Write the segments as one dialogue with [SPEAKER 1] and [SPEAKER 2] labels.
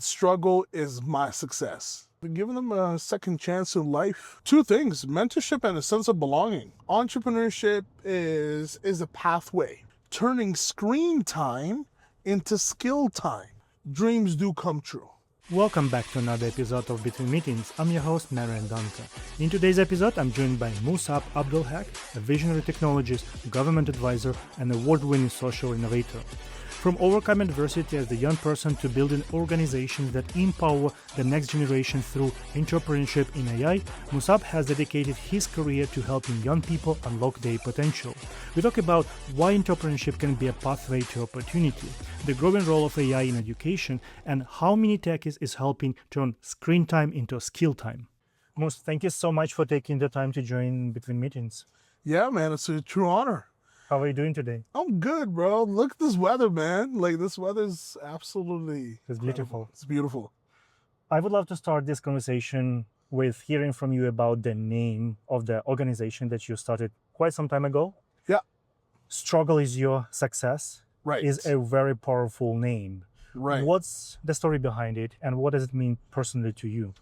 [SPEAKER 1] Struggle is my success. Giving them a second chance in life. Two things: mentorship and a sense of belonging. Entrepreneurship is a pathway, turning screen time into skill time. Dreams do come true.
[SPEAKER 2] Welcome back to another episode of Between Meetings. I'm your host, Marian Dante. In today's episode, I'm joined by Musap Abdelhag, a visionary technologist, government advisor, and award-winning social innovator. From overcoming adversity as a young person to building organizations that empower the next generation through entrepreneurship in AI, Musab has dedicated his career to helping young people unlock their potential. We talk about why entrepreneurship can be a pathway to opportunity, the growing role of AI in education, and how Mini Techies is helping turn screen time into skill time. Mus, thank you so much for taking the time to join Between Meetings.
[SPEAKER 1] Yeah, man, it's a true honor.
[SPEAKER 2] How are you doing today?
[SPEAKER 1] I'm good, bro. Look at this weather, man. Like, this weather's absolutely
[SPEAKER 2] It's beautiful.
[SPEAKER 1] It's beautiful.
[SPEAKER 2] I would love to start this conversation with hearing from you about the name of the organization that you started quite some time ago.
[SPEAKER 1] Yeah.
[SPEAKER 2] Struggle is your success.
[SPEAKER 1] Right.
[SPEAKER 2] Is a very powerful name.
[SPEAKER 1] Right.
[SPEAKER 2] What's the story behind it, and what does it mean personally to you?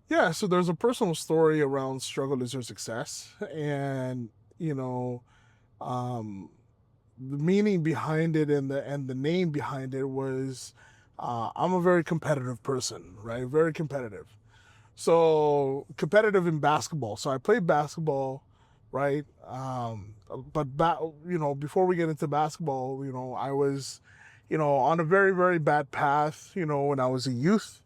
[SPEAKER 1] Yeah, so there's a personal story around struggle is your success. And, the meaning behind it and the name behind it was I'm a very competitive person, right? Very competitive. So competitive in basketball. So I played basketball, right? Before we get into basketball, I was, on a very, very bad path, when I was a youth.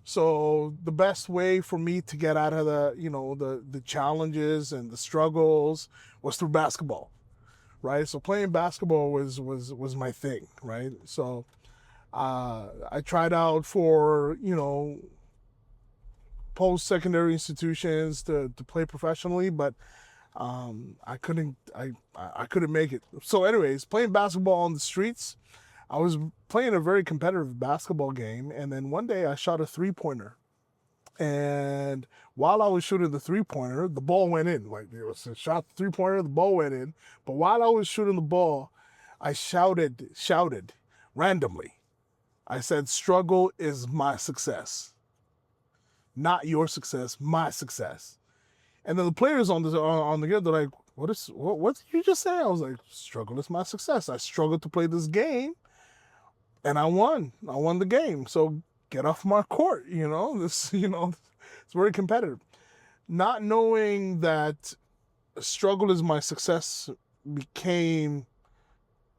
[SPEAKER 1] So the best way for me to get out of the challenges and the struggles was through basketball. Right, so playing basketball was my thing, right? So I tried out for post-secondary institutions to play professionally, but I couldn't make it. So, anyways, playing basketball on the streets, I was playing a very competitive basketball game, and then one day I shot a three-pointer. And while I was shooting the three-pointer, the ball went in. Like, it was a shot the three-pointer, the ball went in. But while I was shooting the ball, I shouted randomly. I said, "Struggle is my success. Not your success, my success." And then the players on the game, they're like, what did you just say? I was like, "Struggle is my success. I struggled to play this game, and I won. I won the game. So get off my court." It's very competitive. Not knowing that struggle is my success became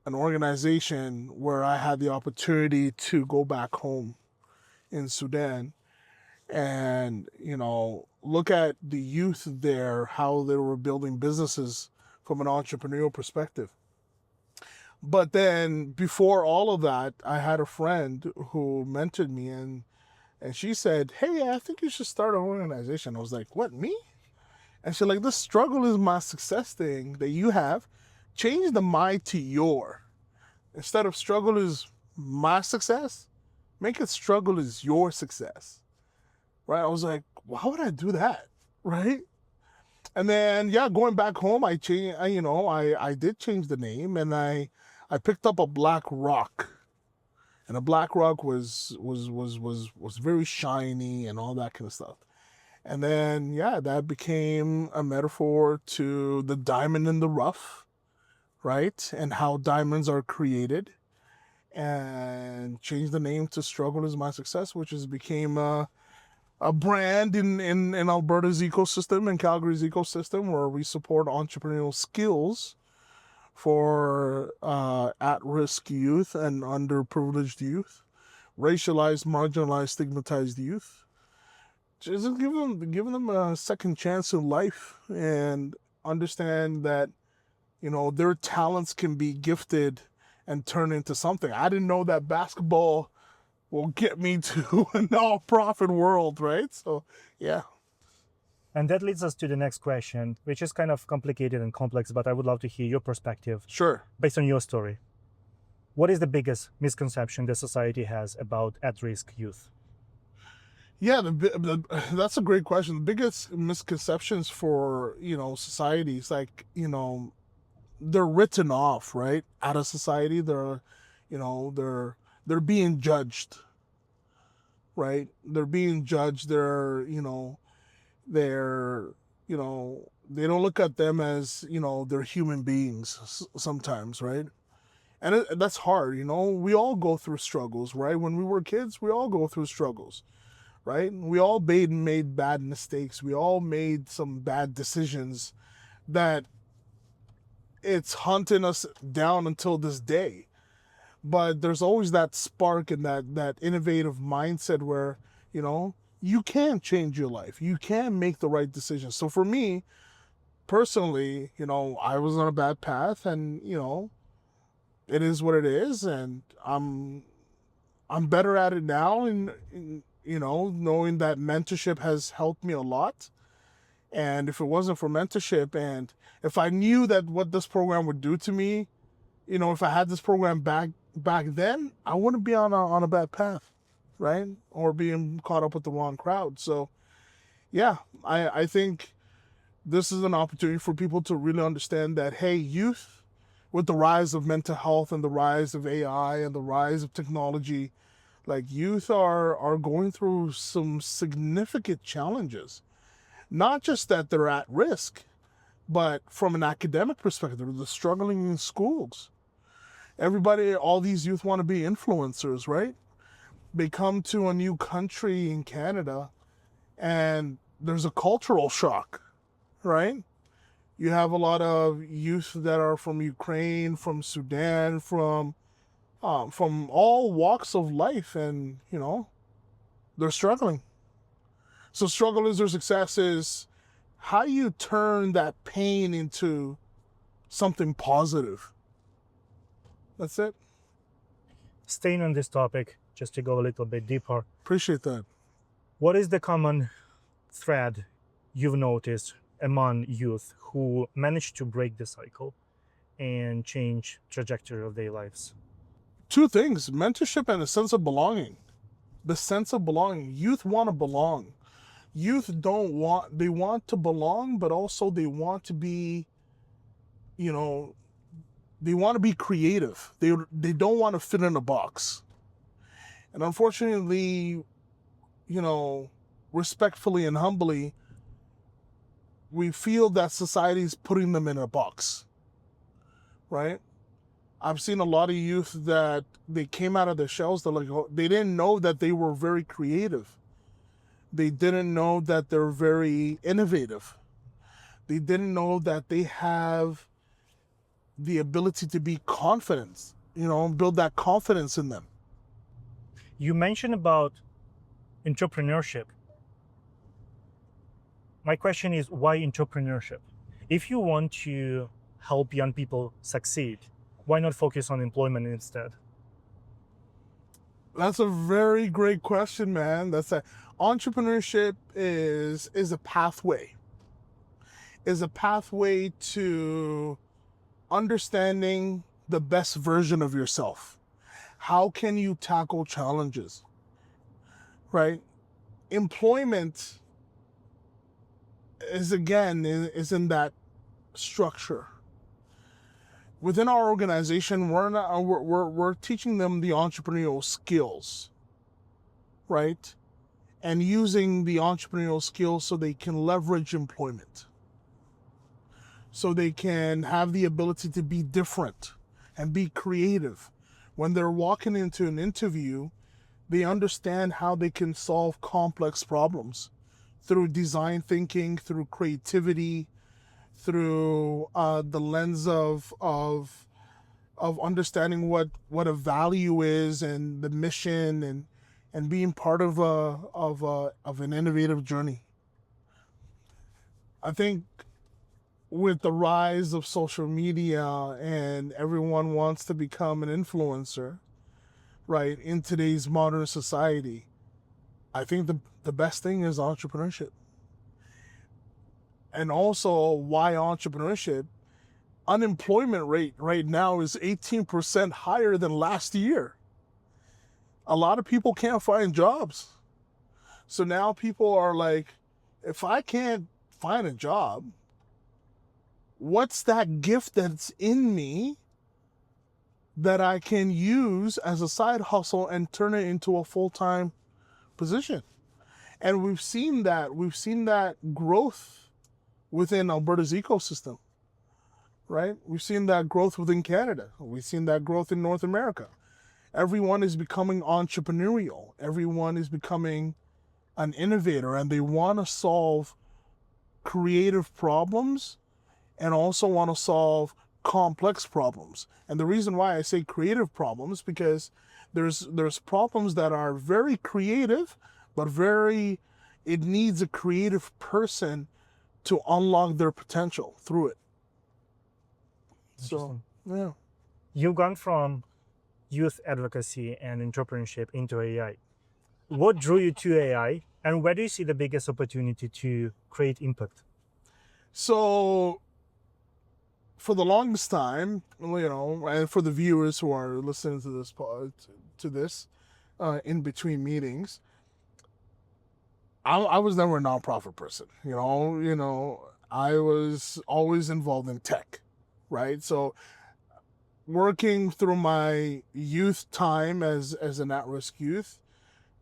[SPEAKER 1] an organization where I had the opportunity to go back home in Sudan and, look at the youth there, how they were building businesses from an entrepreneurial perspective. But then before all of that, I had a friend who mentored me, and she said, "Hey, I think you should start an organization." I was like, "What, me?" And she's like, "This struggle is my success thing that you have. Change the my to your. Instead of struggle is my success, make it struggle is your success." Right? I was like, why would I do that? Right? And then, going back home, I did change the name, and I picked up a black rock, and a black rock was very shiny and all that kind of stuff. And then, that became a metaphor to the diamond in the rough, right? And how diamonds are created, and changed the name to Struggle is My Success, which became a brand in Alberta's ecosystem and Calgary's ecosystem, where we support entrepreneurial skills for at-risk youth and underprivileged youth, racialized, marginalized, stigmatized youth. Just giving them a second chance in life and understand that, their talents can be gifted and turned into something. I didn't know that basketball will get me to a non-profit world, right? So, yeah.
[SPEAKER 2] And that leads us to the next question, which is kind of complicated and complex, but I would love to hear your perspective.
[SPEAKER 1] Sure.
[SPEAKER 2] Based on your story. What is the biggest misconception that society has about at-risk youth?
[SPEAKER 1] Yeah, that's a great question. The biggest misconceptions for, society is like, they're written off, right? Out of society, they're being judged. right? They're being judged. They're, they don't look at them as, they're human beings sometimes, right? And that's hard, We all go through struggles, right? When we were kids, we all go through struggles, right? We all made bad mistakes. We all made some bad decisions that it's hunting us down until this day. But there's always that spark and that innovative mindset where, you can change your life. You can make the right decisions. So for me, personally, I was on a bad path, and, it is what it is, and I'm better at it now, and knowing that mentorship has helped me a lot. And if it wasn't for mentorship, and if I knew that what this program would do to me, if I had this program back then, I wouldn't be on a bad path, right? Or being caught up with the wrong crowd. So yeah, I think this is an opportunity for people to really understand that, hey, youth, with the rise of mental health and the rise of AI and the rise of technology, like, youth are going through some significant challenges. Not just that they're at risk, but from an academic perspective, they're struggling in schools. All these youth want to be influencers, right? They come to a new country in Canada, and there's a cultural shock, right? You have a lot of youth that are from Ukraine, from Sudan, from all walks of life, and they're struggling. So struggle is their success is how you turn that pain into something positive. That's it.
[SPEAKER 2] Staying on this topic, just to go a little bit deeper,
[SPEAKER 1] Appreciate that.
[SPEAKER 2] what is the common thread you've noticed among youth who managed to break the cycle and change trajectory of their lives?
[SPEAKER 1] Two things: mentorship and a sense of belonging. The sense of belonging. Youth want to belong. Youth they want to belong, but also they want to be, they want to be creative. They don't want to fit in a box. And unfortunately, respectfully and humbly, we feel that society's putting them in a box, right? I've seen a lot of youth that they came out of their shells. They didn't know that they were very creative. They didn't know that they're very innovative. They didn't know that they have the ability to be confident, build that confidence in them.
[SPEAKER 2] You mentioned about entrepreneurship. My question is, why entrepreneurship? If you want to help young people succeed, why not focus on employment instead?
[SPEAKER 1] That's a very great question, man. Entrepreneurship is a pathway. Is a pathway to understanding the best version of yourself. How can you tackle challenges? Right? Employment is in that structure. Within our organization, we're teaching them the entrepreneurial skills, right? And using the entrepreneurial skills so they can leverage employment. So they can have the ability to be different and be creative. When they're walking into an interview, they understand how they can solve complex problems through design thinking, through creativity, through the lens of understanding what a value is and the mission, and being part of an innovative journey. I think with the rise of social media and everyone wants to become an influencer, right, in today's modern society, I think the best thing is entrepreneurship. And also, why entrepreneurship? Unemployment rate right now is 18% higher than last year. A lot of people can't find jobs. So now people are like, if I can't find a job, what's that gift that's in me that I can use as a side hustle and turn it into a full-time position. And we've seen that growth within Alberta's ecosystem, right? We've seen that growth within Canada. We've seen that growth in North America. Everyone is becoming entrepreneurial. Everyone is becoming an innovator, and they want to solve creative problems and also want to solve complex problems. And the reason why I say creative problems, because there's problems that are very creative, but it needs a creative person to unlock their potential through it. So, yeah.
[SPEAKER 2] You've gone from youth advocacy and entrepreneurship into AI. What drew you to AI, and where do you see the biggest opportunity to create impact?
[SPEAKER 1] So, for the longest time, and for the viewers who are listening to this in between meetings, I was never a nonprofit person. I was always involved in tech, right? So, working through my youth time as an at-risk youth,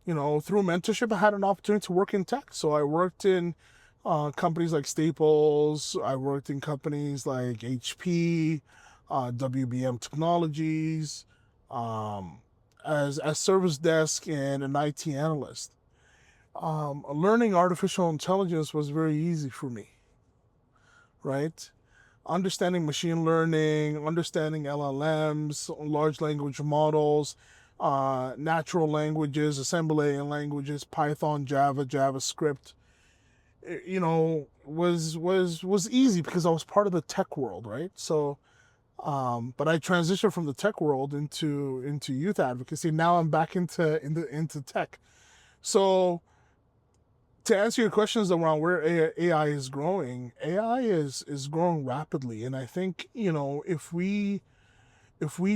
[SPEAKER 1] through mentorship, I had an opportunity to work in tech. So I worked in companies like Staples. I worked in companies like HP, WBM Technologies, as service desk and an IT analyst. Learning artificial intelligence was very easy for me, right? Understanding machine learning, understanding LLMs, large language models, natural languages, assembly languages, Python, Java, JavaScript, was easy because I was part of the tech world, right? So, but I transitioned from the tech world into youth advocacy. Now I'm back into tech. So, to answer your questions around where AI is growing, AI is growing rapidly, and I think if we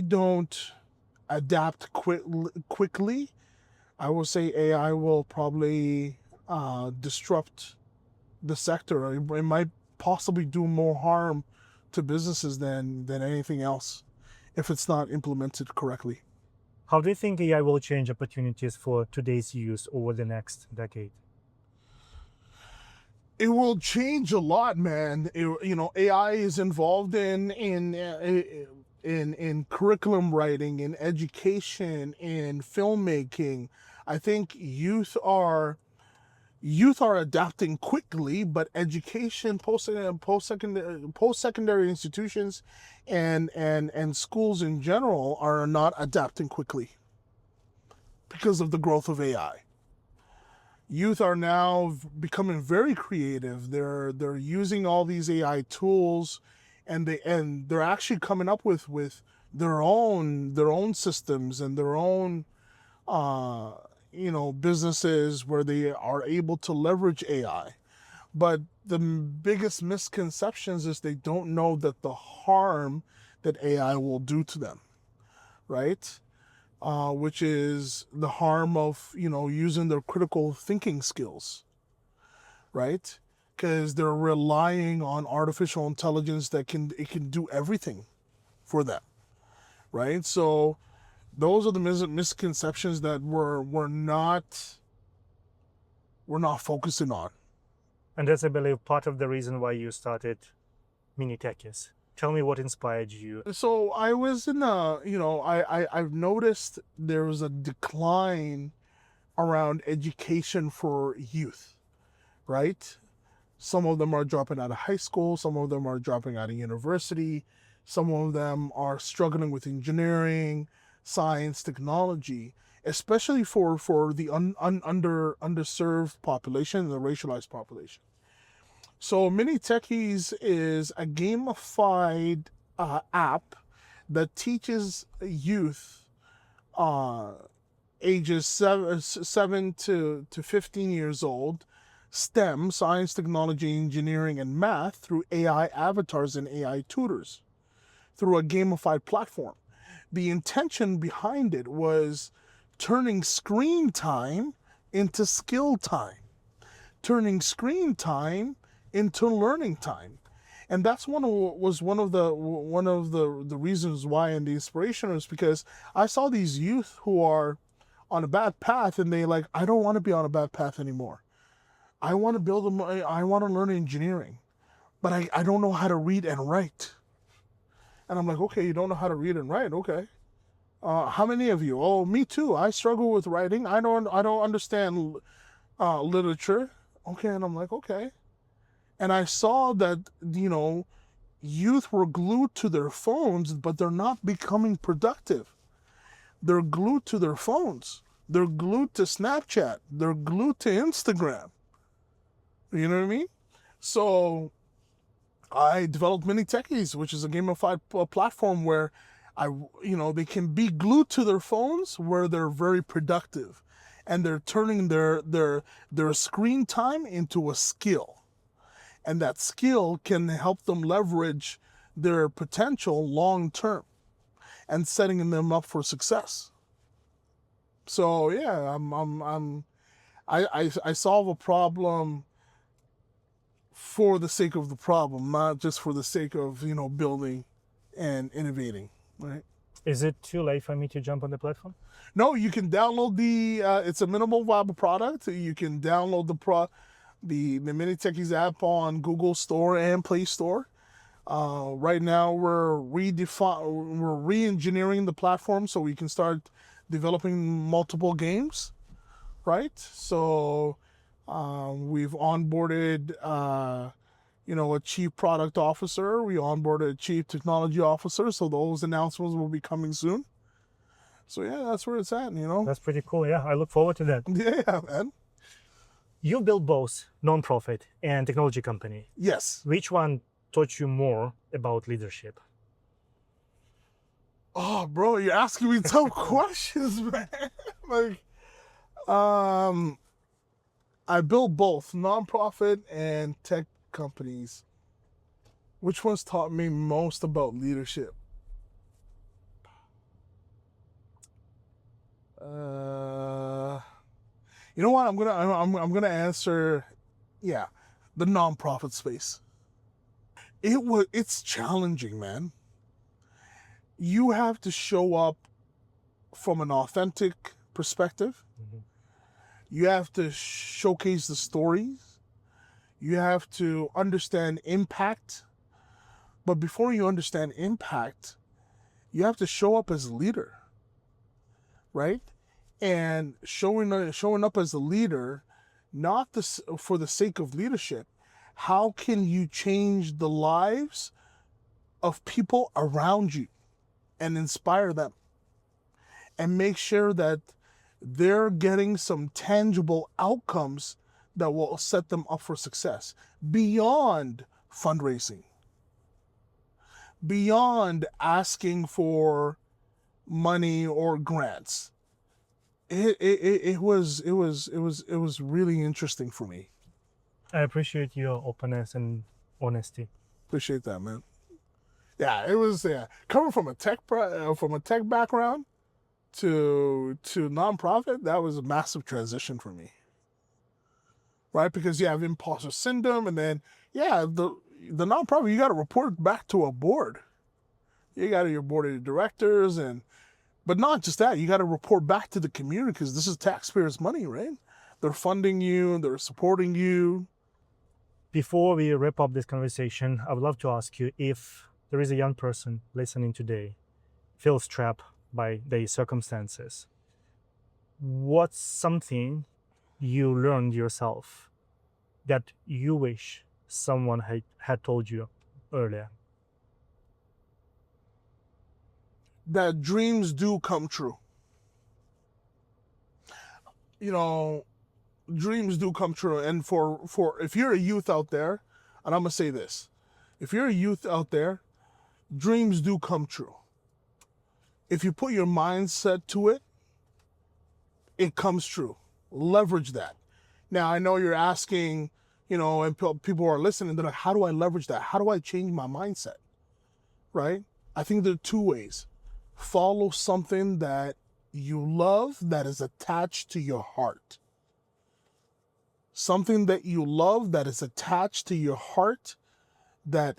[SPEAKER 1] don't adapt quickly, I will say AI will probably disrupt the sector. It might possibly do more harm to businesses than anything else if it's not implemented correctly.
[SPEAKER 2] How do you think AI will change opportunities for today's youth over the next decade?
[SPEAKER 1] It will change a lot, man. AI is involved in curriculum writing, in education, in filmmaking. I think youth are adapting quickly, but education, post-secondary institutions, and schools in general are not adapting quickly because of the growth of AI. Youth are now becoming very creative. They're using all these AI tools, and they're actually coming up with their own systems and their own businesses where they are able to leverage AI. But the biggest misconceptions is they don't know that the harm that AI will do to them, right? Which is the harm of using their critical thinking skills, right? Because they're relying on artificial intelligence that can do everything for them, right? So those are the misconceptions that we're not focusing on.
[SPEAKER 2] And that's, I believe, part of the reason why you started Mini Techies. Tell me what inspired you.
[SPEAKER 1] So I was in I've noticed there was a decline around education for youth, right? Some of them are dropping out of high school. Some of them are dropping out of university. Some of them are struggling with engineering, science, technology, especially for the underserved population, the racialized population. So Mini Techies is a gamified app that teaches youth ages 7 to 15 years old STEM, science, technology, engineering, and math through AI avatars and AI tutors through a gamified platform. The intention behind it was turning screen time into skill time, turning screen time into learning time. And that's one of the reasons why, and the inspiration is because I saw these youth who are on a bad path, and they like, I don't want to be on a bad path anymore. I want to I want to learn engineering, but I don't know how to read and write. And I'm like, okay, you don't know how to read and write, okay. How many of you? Oh, me too. I struggle with writing. I don't understand literature. Okay, and I'm like, okay. And I saw that, youth were glued to their phones, but they're not becoming productive. They're glued to their phones. They're glued to Snapchat. They're glued to Instagram. You know what I mean? So I developed Mini Techies, which is a gamified platform where they can be glued to their phones where they're very productive, and they're turning their screen time into a skill. And that skill can help them leverage their potential long term and setting them up for success. So yeah, I solve a problem for the sake of the problem, not just for the sake of, building and innovating, right?
[SPEAKER 2] Is it too late for me to jump on the platform?
[SPEAKER 1] No, you can download it's a minimal viable product. You can download the Mini Techies app on Google Store and Play Store. Right now we're re-engineering the platform so we can start developing multiple games, right? So we've onboarded a chief product officer. We onboarded a chief technology officer. So those announcements will be coming soon. So yeah, that's where it's at,
[SPEAKER 2] That's pretty cool. Yeah, I look forward to that.
[SPEAKER 1] Yeah, man.
[SPEAKER 2] You built both nonprofit and technology company.
[SPEAKER 1] Yes.
[SPEAKER 2] Which one taught you more about leadership?
[SPEAKER 1] Oh, bro, you're asking me tough questions, man. I built both nonprofit and tech companies. Which one's taught me most about leadership? You know what? I'm gonna answer, yeah, the nonprofit space. It's challenging, man. You have to show up from an authentic perspective.
[SPEAKER 2] Mm-hmm.
[SPEAKER 1] You have to showcase the stories. You have to understand impact. But before you understand impact, you have to show up as a leader, right? And showing up as a leader, not for the sake of leadership. How can you change the lives of people around you and inspire them and make sure that they're getting some tangible outcomes that will set them up for success beyond fundraising, beyond asking for money or grants. It was really interesting for me.
[SPEAKER 2] I appreciate your openness and honesty.
[SPEAKER 1] Appreciate that, man. Yeah, it was coming from a tech background to nonprofit. That was a massive transition for me, right? Because you have imposter syndrome, and then the nonprofit, you got to report back to a board. You got your board of directors, but not just that. You got to report back to the community because this is taxpayers' money, right? They're funding you, they're supporting you.
[SPEAKER 2] Before we wrap up this conversation, I would love to ask you if there is a young person listening today, feels trapped by their circumstances. What's something you learned yourself that you wish someone had told you earlier?
[SPEAKER 1] That dreams do come true. Dreams do come true. And for if you're a youth out there, and I'm gonna say this, if you're a youth out there, dreams do come true. If you put your mindset to it, it comes true. Leverage that. Now, I know you're asking, and people are listening, they're like, how do I leverage that? How do I change my mindset? Right? I think there are two ways. Follow something that you love that is attached to your heart. Something that you love that is attached to your heart that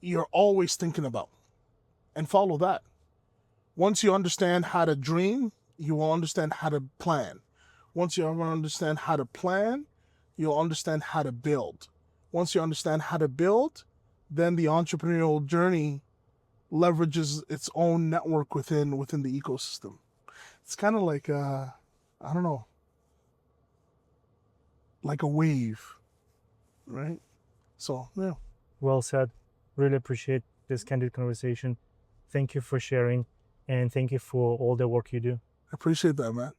[SPEAKER 1] you're always thinking about. And follow that. Once you understand how to dream you will understand how to plan. Once you understand how to plan, you'll understand how to build. Once you understand how to build, then the entrepreneurial journey leverages its own network within the ecosystem. It's kind of like I don't know, like a wave, right? So yeah.
[SPEAKER 2] Well said. Really appreciate this candid conversation. Thank you for sharing, and thank you for all the work you do.
[SPEAKER 1] I appreciate that, man.